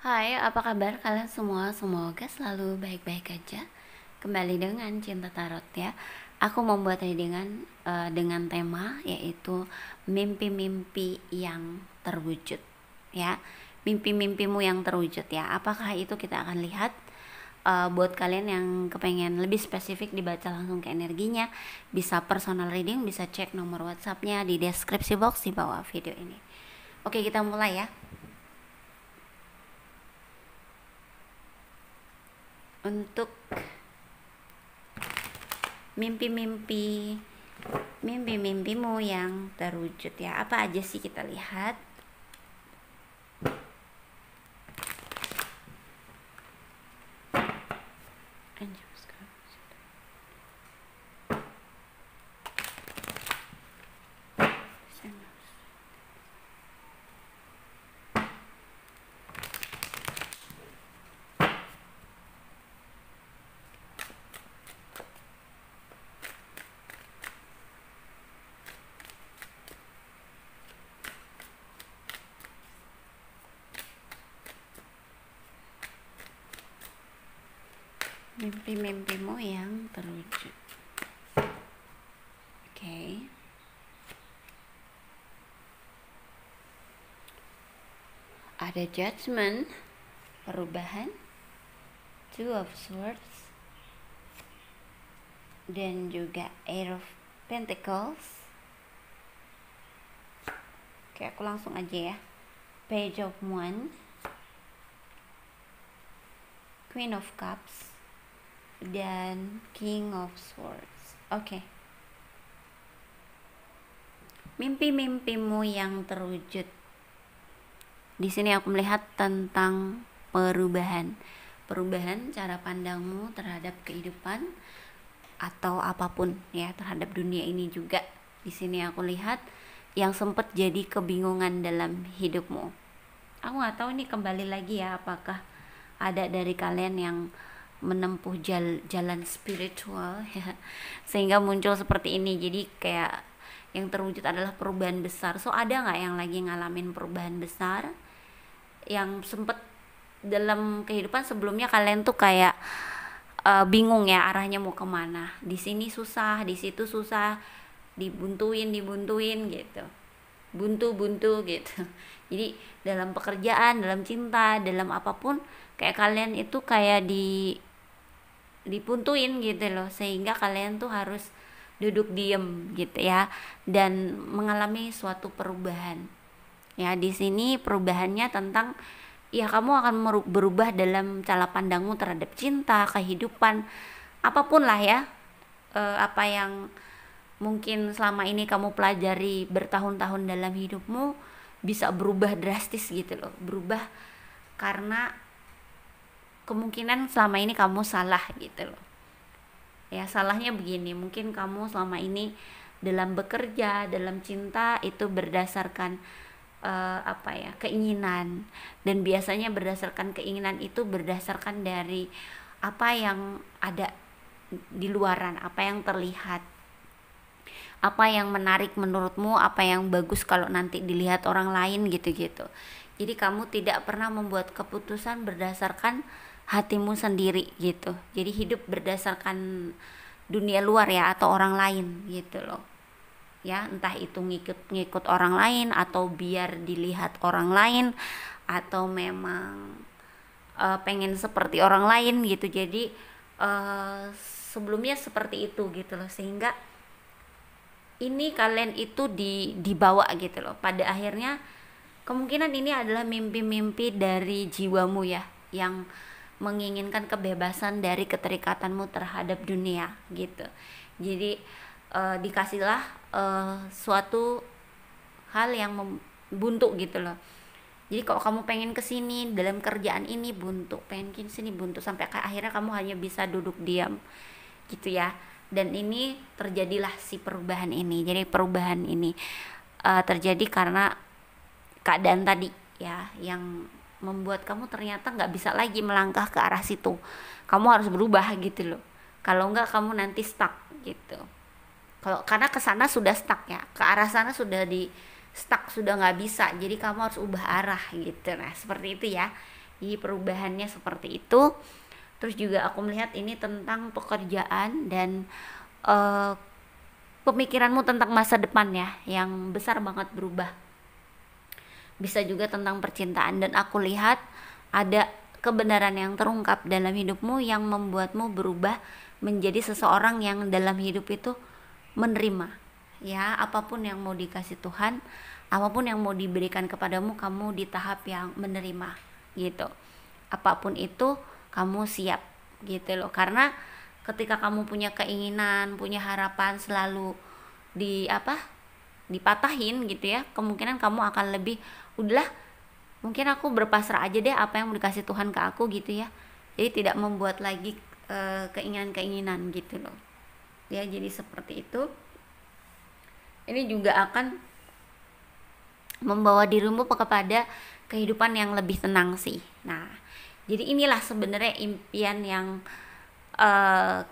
Hai, apa kabar kalian semua? Semoga selalu baik-baik aja. Kembali dengan Cinta Tarot ya. Aku membuat readingan dengan tema yaitu mimpi-mimpi yang terwujud ya. Mimpi-mimpimu yang terwujud ya. Apakah itu kita akan lihat buat kalian yang kepengen lebih spesifik dibaca langsung ke energinya, bisa personal reading, bisa cek nomor WhatsAppnya di deskripsi box di bawah video ini. Oke, kita mulai ya. Untuk mimpi-mimpimu yang terwujud ya, apa aja sih kita lihat. Mimpi-mimpimu yang terwujud. Oke. Ada judgment, perubahan, two of swords, dan juga eight of pentacles. Oke, aku langsung aja ya. Page of Wands, Queen of Cups, dan King of Swords. Oke. Mimpi-mimpimu yang terwujud. Di sini aku melihat tentang perubahan. Perubahan cara pandangmu terhadap kehidupan atau apapun ya, terhadap dunia ini juga. Di sini aku lihat yang sempat jadi kebingungan dalam hidupmu. Aku nggak tahu ini kembali lagi ya, apakah ada dari kalian yang menempuh jalan spiritual ya, sehingga muncul seperti ini. Jadi kayak yang terwujud adalah perubahan besar. So ada nggak yang lagi ngalamin perubahan besar yang sempet dalam kehidupan sebelumnya kalian tuh kayak bingung ya arahnya mau kemana. Di sini susah, di situ susah, dibuntuin gitu, buntu gitu. Jadi dalam pekerjaan, dalam cinta, dalam apapun kayak kalian itu kayak dipuntuin gitu loh, sehingga kalian tuh harus duduk diem gitu ya, dan mengalami suatu perubahan ya. Di sini perubahannya tentang ya kamu akan berubah dalam cara pandangmu terhadap cinta, kehidupan, apapun lah ya. Apa yang mungkin selama ini kamu pelajari bertahun-tahun dalam hidupmu bisa berubah drastis gitu loh, berubah karena kemungkinan selama ini kamu salah gitu loh ya. Salahnya begini, mungkin kamu selama ini dalam bekerja, dalam cinta itu berdasarkan keinginan, dan biasanya berdasarkan keinginan itu berdasarkan dari apa yang ada di luaran, apa yang terlihat, apa yang menarik menurutmu, apa yang bagus kalau nanti dilihat orang lain gitu-gitu. Jadi kamu tidak pernah membuat keputusan berdasarkan hatimu sendiri gitu. Jadi hidup berdasarkan dunia luar ya, atau orang lain gitu loh ya. Entah itu ngikut orang lain, atau biar dilihat orang lain, atau memang pengen seperti orang lain gitu. Jadi sebelumnya seperti itu gitu loh, sehingga ini kalian itu dibawa gitu loh. Pada akhirnya kemungkinan ini adalah mimpi-mimpi dari jiwamu ya, yang menginginkan kebebasan dari keterikatanmu terhadap dunia gitu. Jadi dikasihlah suatu hal yang buntu gitu loh. Jadi kalau kamu pengen kesini dalam kerjaan ini buntu, pengen kesini buntu, sampai akhirnya kamu hanya bisa duduk diam gitu ya. Dan ini terjadilah si perubahan ini. Jadi perubahan ini terjadi karena keadaan tadi ya, yang membuat kamu ternyata nggak bisa lagi melangkah ke arah situ. Kamu harus berubah gitu loh. Kalau nggak kamu nanti stuck gitu. Karena ke sana sudah stuck ya, ke arah sana sudah di stuck, sudah nggak bisa. Jadi kamu harus ubah arah gitu. Nah seperti itu ya. Jadi perubahannya seperti itu. Terus juga aku melihat ini tentang pekerjaan dan pemikiranmu tentang masa depan ya, yang besar banget berubah. Bisa juga tentang percintaan, dan aku lihat ada kebenaran yang terungkap dalam hidupmu yang membuatmu berubah menjadi seseorang yang dalam hidup itu menerima ya, apapun yang mau dikasih Tuhan, apapun yang mau diberikan kepadamu, kamu di tahap yang menerima gitu. Apapun itu kamu siap gitu loh, karena ketika kamu punya keinginan, punya harapan selalu dipatahin gitu ya, kemungkinan kamu akan lebih udahlah, mungkin aku berpasrah aja deh apa yang dikasih Tuhan ke aku gitu ya. Jadi tidak membuat lagi keinginan-keinginan gitu loh ya. Jadi seperti itu. Ini juga akan membawa dirimu kepada kehidupan yang lebih tenang sih. Nah, jadi inilah sebenarnya impian yang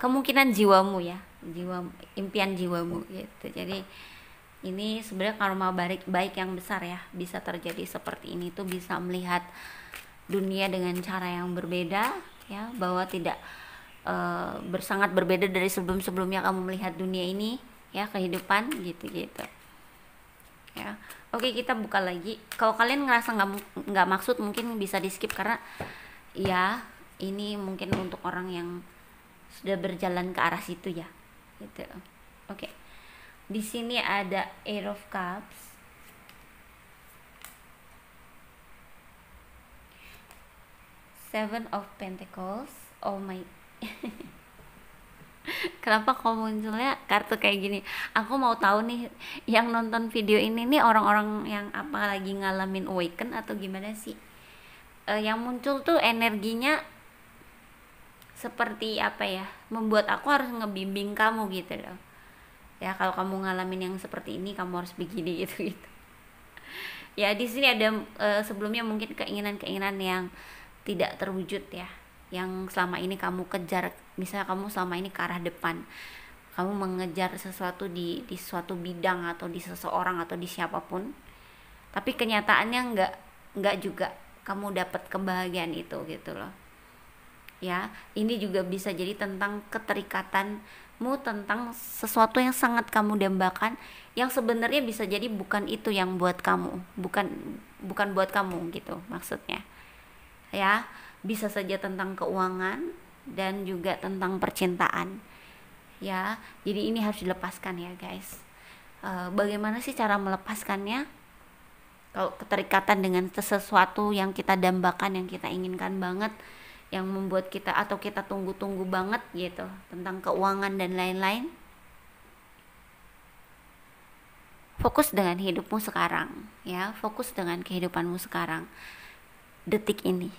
kemungkinan jiwamu ya, impian jiwamu gitu. Jadi ini sebenarnya karma baik yang besar ya, bisa terjadi seperti ini tuh, bisa melihat dunia dengan cara yang berbeda ya, bahwa tidak sangat berbeda dari sebelum-sebelumnya kamu melihat dunia ini ya, kehidupan gitu-gitu ya. Oke, kita buka lagi. Kalau kalian ngerasa nggak maksud, mungkin bisa di skip, karena ya ini mungkin untuk orang yang sudah berjalan ke arah situ ya gitu. Oke, di sini ada Eight of Cups, Seven of Pentacles. Oh my kenapa kok munculnya kartu kayak gini? Aku mau tahu nih, yang nonton video ini nih orang-orang yang apa lagi ngalamin awaken atau gimana sih? Yang muncul tuh energinya seperti apa ya, membuat aku harus ngebimbing kamu gitu loh ya. Kalau kamu ngalamin yang seperti ini, kamu harus begini gitu ya. Di sini ada sebelumnya mungkin keinginan-keinginan yang tidak terwujud ya, yang selama ini kamu kejar. Misalnya kamu selama ini ke arah depan, kamu mengejar sesuatu di suatu bidang atau di seseorang atau di siapapun, tapi kenyataannya nggak juga kamu dapat kebahagiaan itu gitu loh ya. Ini juga bisa jadi tentang keterikatanmu tentang sesuatu yang sangat kamu dambakan, yang sebenarnya bisa jadi bukan itu yang buat kamu, bukan buat kamu gitu maksudnya ya. Bisa saja tentang keuangan dan juga tentang percintaan ya. Jadi ini harus dilepaskan ya guys. Bagaimana sih cara melepaskannya? Kalau keterikatan dengan sesuatu yang kita dambakan, yang kita inginkan banget, yang membuat kita atau kita tunggu-tunggu banget gitu, tentang keuangan dan lain-lain, fokus dengan hidupmu sekarang ya, fokus dengan kehidupanmu sekarang, detik ini.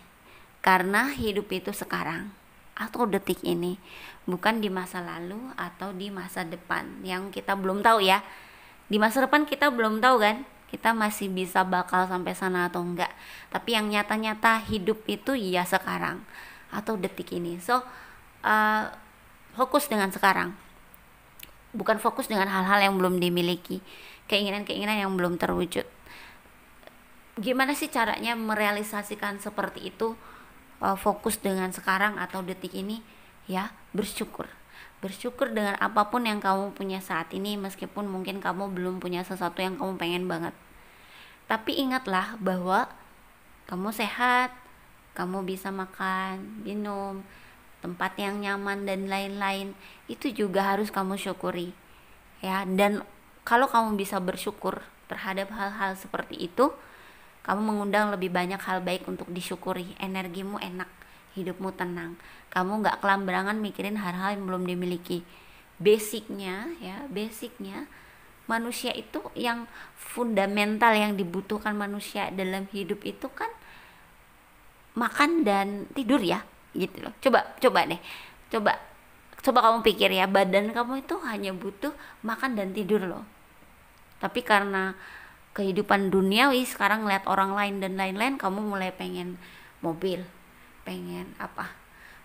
Karena hidup itu sekarang atau detik ini, bukan di masa lalu atau di masa depan yang kita belum tahu ya. Di masa depan kita belum tahu kan, kita masih bisa bakal sampai sana atau enggak. Tapi yang nyata-nyata hidup itu ya sekarang atau detik ini. So fokus dengan sekarang, bukan fokus dengan hal-hal yang belum dimiliki, keinginan-keinginan yang belum terwujud. Gimana sih caranya merealisasikan seperti itu? Fokus dengan sekarang atau detik ini ya. Bersyukur dengan apapun yang kamu punya saat ini, meskipun mungkin kamu belum punya sesuatu yang kamu pengen banget. Tapi ingatlah bahwa kamu sehat, kamu bisa makan, minum, tempat yang nyaman dan lain-lain. Itu juga harus kamu syukuri ya. Dan kalau kamu bisa bersyukur terhadap hal-hal seperti itu, kamu mengundang lebih banyak hal baik untuk disyukuri. Energimu enak, hidupmu tenang, kamu gak kelamberangan mikirin hal-hal yang belum dimiliki. Basicnya manusia itu, yang fundamental yang dibutuhkan manusia dalam hidup itu kan makan dan tidur ya gitu loh. Coba kamu pikir ya, badan kamu itu hanya butuh makan dan tidur loh. Tapi karena kehidupan duniawi sekarang, ngeliat orang lain dan lain-lain, kamu mulai pengen mobil, pengen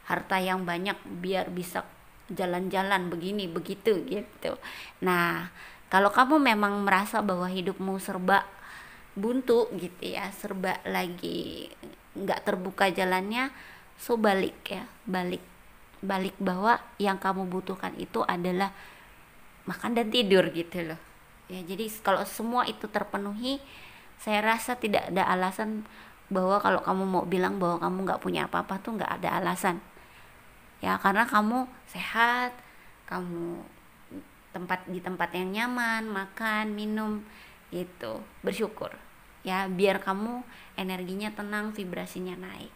harta yang banyak biar bisa jalan-jalan begini begitu gitu. Nah, kalau kamu memang merasa bahwa hidupmu serba buntu gitu ya, serba lagi nggak terbuka jalannya, so balik ya, balik bahwa yang kamu butuhkan itu adalah makan dan tidur gitu loh ya. Jadi kalau semua itu terpenuhi, saya rasa tidak ada alasan bahwa kalau kamu mau bilang bahwa kamu nggak punya apa-apa tuh nggak ada alasan ya, karena kamu sehat, kamu di tempat yang nyaman, makan, minum gitu, bersyukur ya, biar kamu energinya tenang, vibrasinya naik.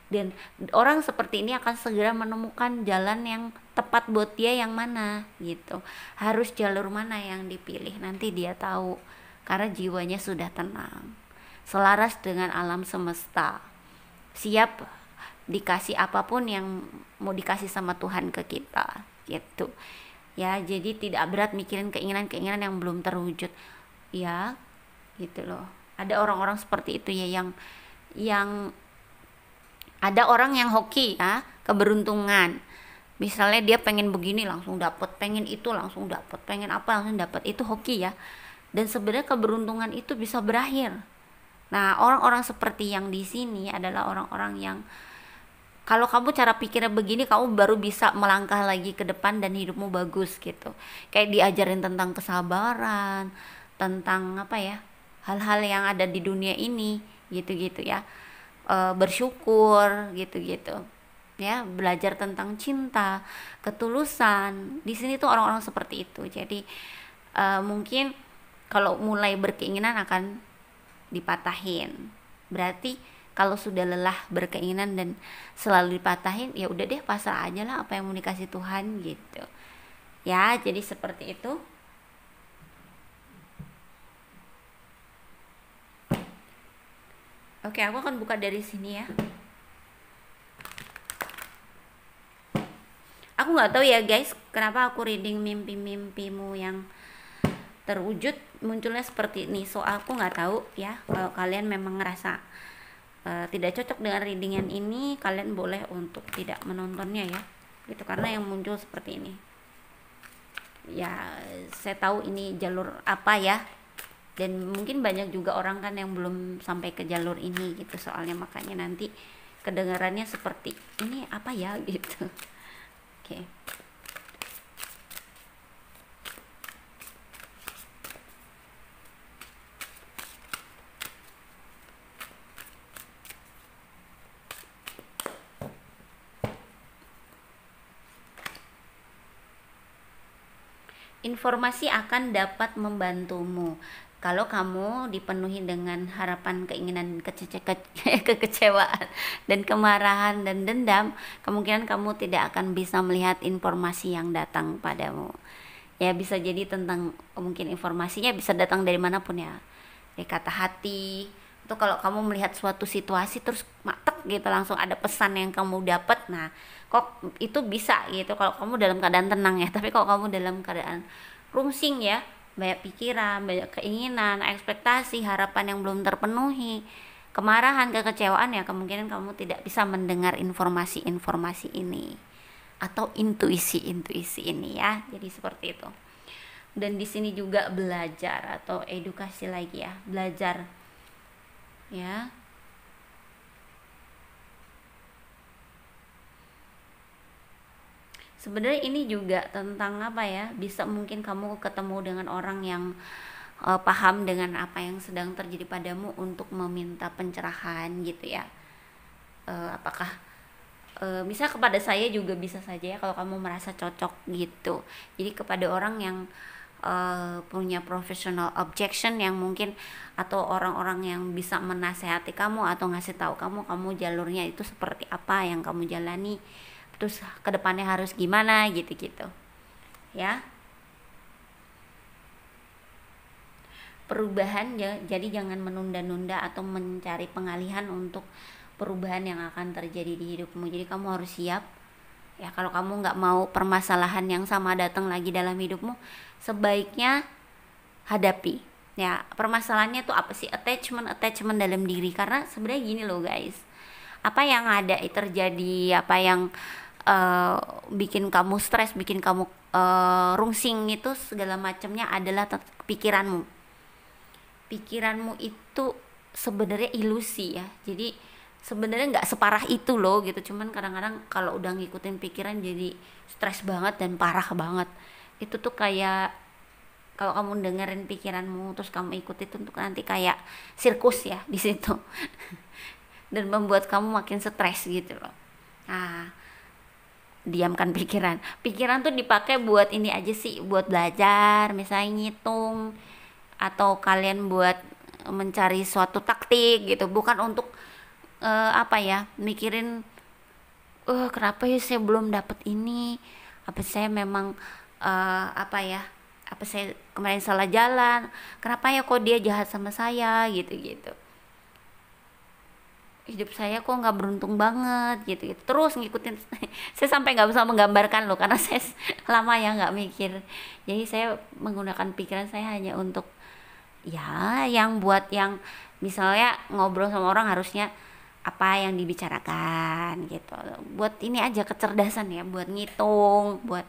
Dan orang seperti ini akan segera menemukan jalan yang tepat buat dia yang mana gitu, harus jalur mana yang dipilih, nanti dia tahu karena jiwanya sudah tenang, selaras dengan alam semesta, siap dikasih apapun yang mau dikasih sama Tuhan ke kita gitu ya. Jadi tidak berat mikirin keinginan-keinginan yang belum terwujud ya gitu loh. Ada orang-orang seperti itu ya, yang ada orang yang hoki ya, keberuntungan. Misalnya dia pengen begini langsung dapat, pengen itu langsung dapat, pengen apa langsung dapat, itu hoki ya. Dan sebenarnya keberuntungan itu bisa berakhir. Nah, orang-orang seperti yang di sini adalah orang-orang yang kalau kamu cara pikirnya begini, kamu baru bisa melangkah lagi ke depan dan hidupmu bagus gitu. Kayak diajarin tentang kesabaran, tentang apa ya, hal-hal yang ada di dunia ini gitu-gitu ya. Bersyukur gitu-gitu ya, belajar tentang cinta, ketulusan. Di sini tuh orang-orang seperti itu. Jadi mungkin kalau mulai berkeinginan akan dipatahin. Berarti kalau sudah lelah berkeinginan dan selalu dipatahin, ya udah deh, pasrah aja lah apa yang mau dikasih Tuhan gitu ya. Jadi seperti itu. Oke, aku akan buka dari sini ya. Aku nggak tahu ya guys, kenapa aku reading mimpi-mimpimu yang terwujud munculnya seperti ini. So aku nggak tahu ya. Kalau kalian memang ngerasa tidak cocok dengan readingan ini, kalian boleh untuk tidak menontonnya ya. Gitu, karena yang muncul seperti ini. Ya, saya tahu ini jalur apa ya. Dan mungkin banyak juga orang kan yang belum sampai ke jalur ini gitu, soalnya makanya nanti kedengarannya seperti ini apa ya gitu. Oke. Informasi akan dapat membantumu. Kalau kamu dipenuhi dengan harapan, keinginan, kekecewaan, dan kemarahan dan dendam, kemungkinan kamu tidak akan bisa melihat informasi yang datang padamu. Ya, bisa jadi tentang, mungkin informasinya bisa datang dari manapun ya. Dari kata hati. Atau kalau kamu melihat suatu situasi terus matek gitu, langsung ada pesan yang kamu dapat. Nah, kok itu bisa gitu kalau kamu dalam keadaan tenang ya. Tapi kalau kamu dalam keadaan rungsing ya, banyak pikiran, banyak keinginan, ekspektasi, harapan yang belum terpenuhi, kemarahan, kekecewaan, ya kemungkinan kamu tidak bisa mendengar informasi-informasi ini atau intuisi-intuisi ini ya. Jadi seperti itu. Dan di sini juga belajar atau edukasi lagi ya, belajar ya. Sebenarnya ini juga tentang apa ya, bisa mungkin kamu ketemu dengan orang yang paham dengan apa yang sedang terjadi padamu untuk meminta pencerahan gitu ya. Apakah misal kepada saya juga bisa saja ya, kalau kamu merasa cocok gitu. Jadi kepada orang yang punya professional objection yang mungkin, atau orang-orang yang bisa menasehati kamu atau ngasih tahu kamu jalurnya itu seperti apa yang kamu jalani, terus kedepannya harus gimana gitu-gitu ya. Perubahan ya, jadi jangan menunda-nunda atau mencari pengalihan untuk perubahan yang akan terjadi di hidupmu. Jadi kamu harus siap ya. Kalau kamu nggak mau permasalahan yang sama datang lagi dalam hidupmu, sebaiknya hadapi ya. Permasalahannya tuh apa sih? Attachment dalam diri. Karena sebenarnya gini loh guys, apa yang ada terjadi, apa yang bikin kamu stres, bikin kamu rungsing itu segala macamnya adalah pikiranmu itu sebenarnya ilusi ya. Jadi sebenarnya nggak separah itu loh gitu, cuman kadang-kadang kalau udah ngikutin pikiran jadi stres banget dan parah banget. Itu tuh kayak kalau kamu dengerin pikiranmu terus kamu ikut itu untuk nanti kayak sirkus ya di situ. Dan membuat kamu makin stres gitu loh. Nah, diamkan pikiran. Pikiran tuh dipakai buat ini aja sih, buat belajar misalnya ngitung, atau kalian buat mencari suatu taktik gitu, bukan untuk apa ya, mikirin kenapa ya saya belum dapat ini, apa saya memang apa ya, apa saya kemarin salah jalan, kenapa ya kok dia jahat sama saya gitu gitu, hidup saya kok nggak beruntung banget gitu gitu, terus ngikutin. Saya sampai nggak bisa menggambarkan loh, karena saya lama ya nggak mikir, jadi saya menggunakan pikiran saya hanya untuk ya yang buat yang misalnya ngobrol sama orang harusnya apa yang dibicarakan gitu, buat ini aja kecerdasan ya, buat ngitung, buat.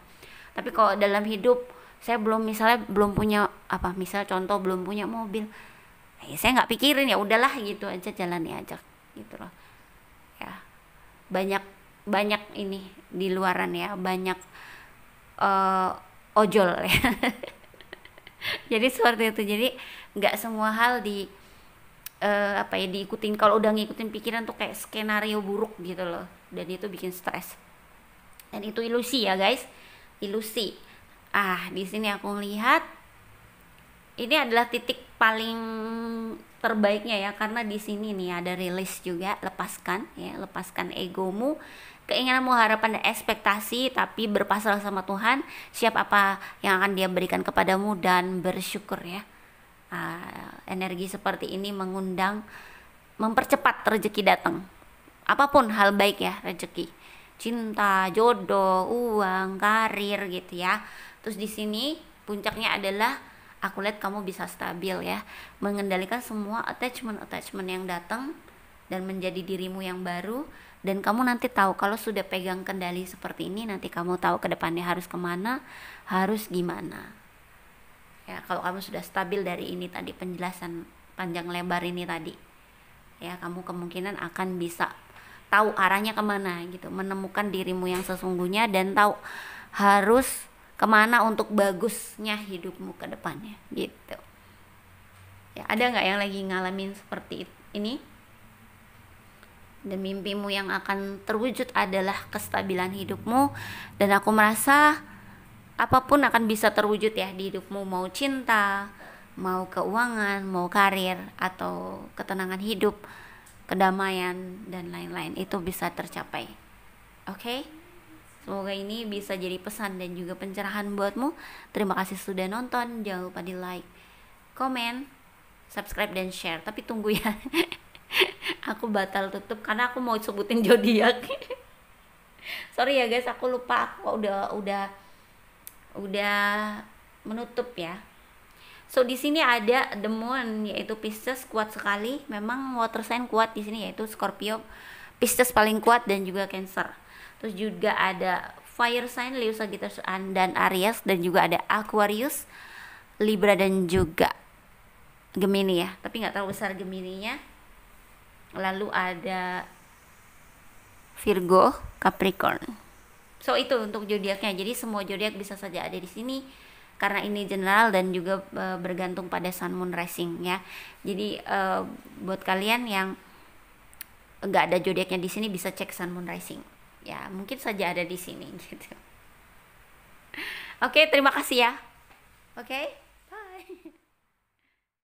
Tapi kalau dalam hidup saya belum, misalnya belum punya apa, misal contoh belum punya mobil, saya nggak pikirin, ya udahlah gitu aja, jalani aja gitu loh ya. Banyak banyak ini di luaran ya, banyak ojol ya. Jadi seperti itu, jadi nggak semua hal di apa ya diikutin. Kalau udah ngikutin pikiran tuh kayak skenario buruk gitu loh, dan itu bikin stres, dan itu ilusi ya guys, ilusi. Di sini aku lihat ini adalah titik paling terbaiknya ya, karena di sini nih ada rilis juga, lepaskan ya, lepaskan egomu, keinginanmu, harapan dan ekspektasi, tapi berpasrah sama Tuhan, siap apa yang akan Dia berikan kepadamu dan bersyukur ya. Energi seperti ini mengundang, mempercepat rezeki datang, apapun hal baik ya, rezeki, cinta, jodoh, uang, karir gitu ya. Terus di sini puncaknya adalah aku lihat kamu bisa stabil ya, mengendalikan semua attachment yang datang dan menjadi dirimu yang baru. Dan kamu nanti tahu, kalau sudah pegang kendali seperti ini, nanti kamu tahu ke depannya harus kemana, harus gimana ya. Kalau kamu sudah stabil dari ini tadi, penjelasan panjang lebar ini tadi ya, kamu kemungkinan akan bisa tahu arahnya kemana gitu, menemukan dirimu yang sesungguhnya dan tahu harus kemana untuk bagusnya hidupmu ke depannya gitu ya. Ada nggak yang lagi ngalamin seperti ini? Dan mimpimu yang akan terwujud adalah kestabilan hidupmu, dan aku merasa apapun akan bisa terwujud ya di hidupmu, mau cinta, mau keuangan, mau karir, atau ketenangan hidup, kedamaian dan lain-lain, itu bisa tercapai. Oke? Semoga ini bisa jadi pesan dan juga pencerahan buatmu. Terima kasih sudah nonton. Jangan lupa di like, komen, subscribe dan share. Tapi tunggu ya. Aku batal tutup karena aku mau sebutin zodiak. Sorry ya guys, aku lupa, aku udah menutup ya. So di sini ada the moon, yaitu Pisces, kuat sekali. Memang water sign kuat di sini, yaitu Scorpio, Pisces paling kuat, dan juga Cancer. Terus juga ada fire sign, Leo, Sagittarius dan Aries, dan juga ada Aquarius, Libra, dan juga Gemini ya. Tapi nggak terlalu besar Gemininya. Lalu ada Virgo, Capricorn. So itu untuk zodiaknya. Jadi semua zodiak bisa saja ada di sini karena ini general dan juga bergantung pada sun moon rising ya. Jadi buat kalian yang nggak ada zodiaknya di sini bisa cek sun moon rising. Ya, mungkin saja ada di sini gitu. Oke, terima kasih ya. Oke, bye.